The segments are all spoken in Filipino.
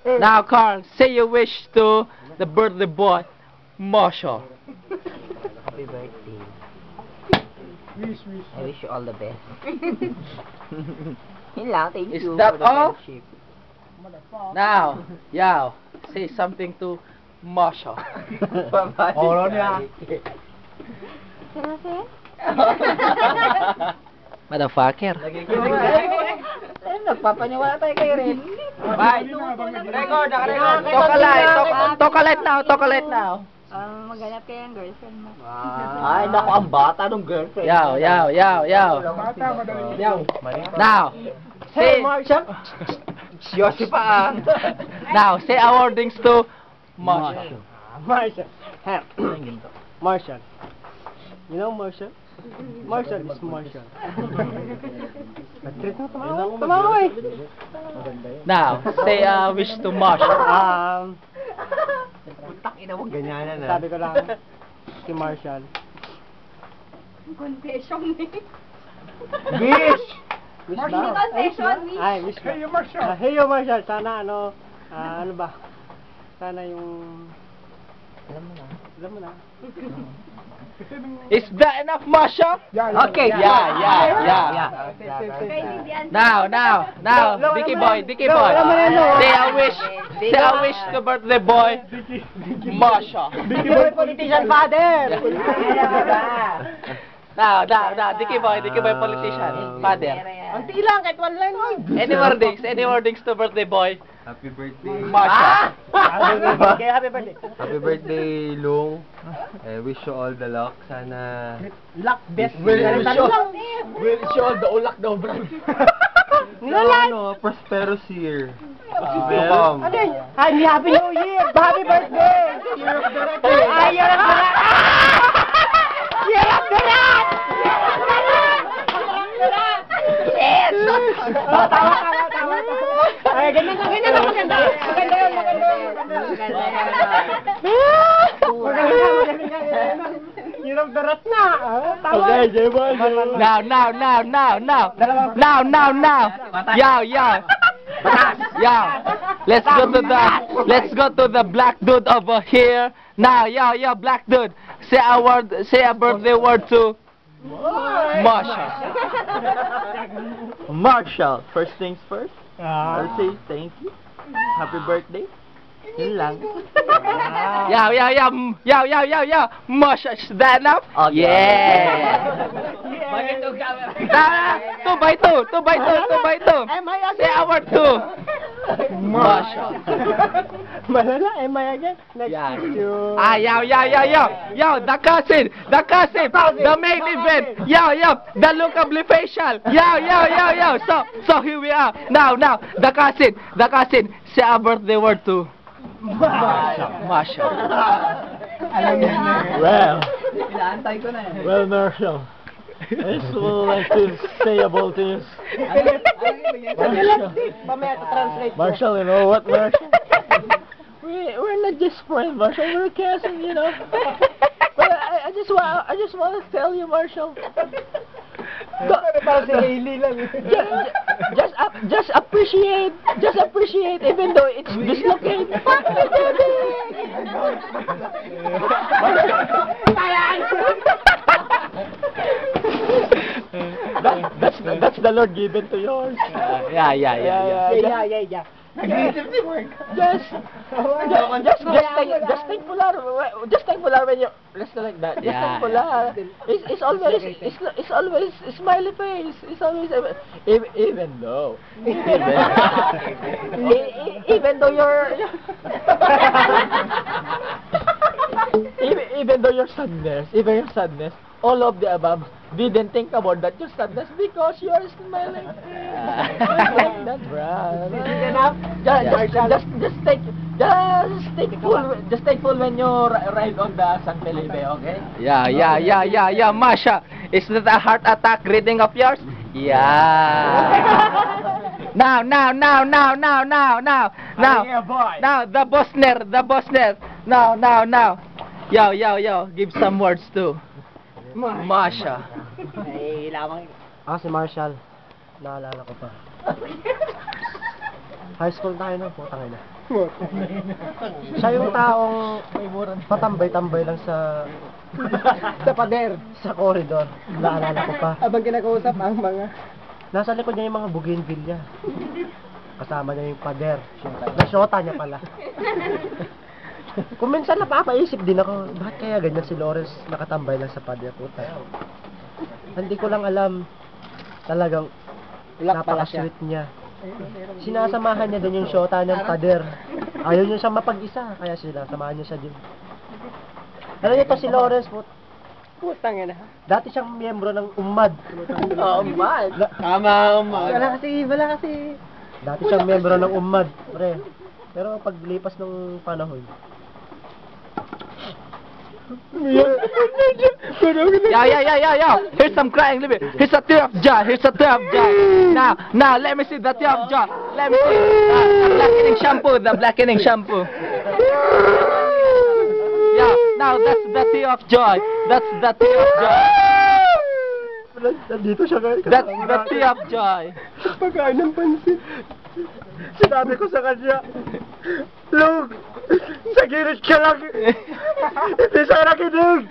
Now, Carl, say your wish to the birthday boy, Marshall. Happy birthday. Wish. I wish you all the best. Yun lang, thank Is you that for the all? friendship. Now, Yao, say something to Marshall. Oro niya. Motherfucker. Nagpapaniwala tayo kay Ren. Bye. Record, talk a light now. Maghanap kayo ng girlfriend mo. Ay, naku, ang bata nung girlfriend. Yao. Bata, madali. Now, say, Yosi pa now, say our wordings to Marshall. Marshall. Marshall. You know Marshall? Marshall is Marshall. Tumawa eh. Now, say a wish to Marshall. Putak ina mo, ganyanan Sabi ko lang, si Marshall. Confession eh. Wish! Wish Hindi ba? confession, wish. Ay, wish ba? Hey, Marshall. Hey, yo, Marshall. Sana ano ba? Sana yung... Alam mo na. Is that enough, Marshall? Okay. Yeah. Now, Dicky boy. Say a wish to birthday boy, Marshall. Dicky boy politician father! Now, Dicky boy politician, father. Ang tilang, kahit one line. Any wordings to birthday boy, Happy birthday. Marshall. Happy birthday. Happy birthday, Lung. Wish you all the luck. Sana... Luck best. Wish you all the ulak daw, bro. prosperous year. Ano yun? Happy New Year! Happy birthday! Year of the Rat! Ay, Year of the Rat! Year of the Rat! Shit! Tawa. Ay, ganyan lang, maganda. Maganda yun. Year of the Rat na. Tawa. Okay, J-Boy. Now. Yo. Let's go to the black dude over here. Now, yo, black dude. Say a birthday word to Marshall. Marshall, first things first. I'll say thank you. Happy birthday. Yun lang. Yo. Marshall, is that enough? Okay. Yeah. Two by two. Say a word to Marshall. Malala, am I again? Next Yeah. to... Yo, the cousin, the main event. Yo, the look of the facial. Yo. So here we are. Now, the cousin. Say a birthday word to Marshall. Well, Marshall. I just would like to say about this. Marshall, you know what, Marshall? We're not just friends, Marshall. We're cousins, you know. But I just want to tell you, Marshall. Just appreciate, even though it's dislocated. That's the Lord given to yours. Yeah. Just thankful when you listen like that. Just Yeah. thankful. It's always smiley face. It's always even though you're even though your sadness, all of the above didn't think about that your sadness because you are smiling. That's right. Just take full when you ride on the San Felipe, okay? Yeah, Masha. Is that a heart attack reading of yours? Yeah. Now, the Bosner. Now. Yo, give some words to Masha. Ay, lamang. Si Marshall. Naalala ko pa. High school tayo na, putang ina. Siya yung taong patambay-tambay lang sa Sa pader. sa corridor. Naalala ko pa. Abang kinakausap ang mga... Nasa likod niya yung mga bougainvillea. Kasama niya yung pader. Nasyota niya pala. Kung minsan napapaisip din ako, bakit kaya ganyan si Lawrence nakatambay lang sa pader? Puta. Hindi ko lang alam. Talagang Ulak pala siya. napaka-sweet niya. Sinasamahan niya din yung syota ng pader. Ayaw niya siya mapag-isa, kaya sinasamahan niya siya din. Alam niyo to si Lawrence, Putang ina. dati siyang miyembro ng UMAD. Umad. Tama, umad. Wala kasi. Dati siyang miyembro ng UMAD, pre. Pero paglipas ng panahon, Yo. Here's some crying, leave it. Here's a tear of joy. Here's a tear of joy. Now, let me see the tear of joy. Let me see. The blackening shampoo. The blackening shampoo. Yeah, now that's the tear of joy. That's the tear of joy. nandito siya ngayon. That's the tear of joy. Pagkain ng pansit. Sinabi ko sa kanya, Lug, sa gilid ka lang. Hindi siya nakinig.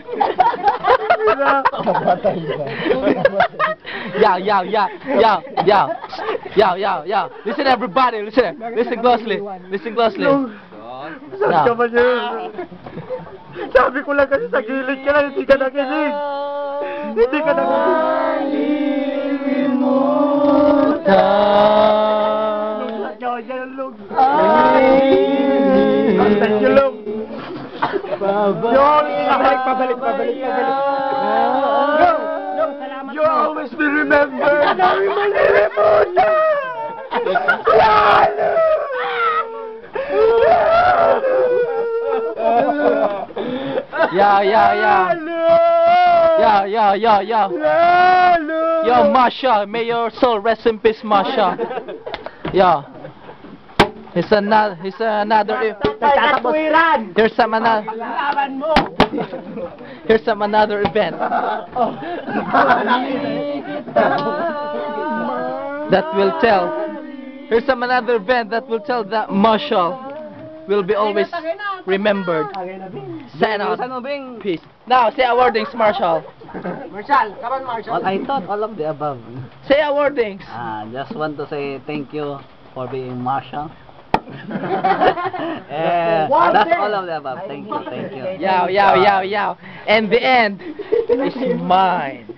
Yo. Listen, everybody. Listen closely. Listen closely. Saan ka ba niya? Sabi ko lang kasi sa gilid ka lang, hindi ka nakinig. Hindi ka nakinig. Lug. Thank you, Lug. Pabalik. You always be remembered. Namin malilimutan. Yo, Masha, may your soul rest in peace, Masha. Yo. Here's another Here's some another event that will tell. Here's some another event that will tell that Marshall will be always remembered. Sign out. Peace. Now say our wordings, Marshall. Well, I thought all of the above. Say our wordings. Just want to say thank you for being Marshall. That's all of the above. Thank you. Yow. And the end is mine.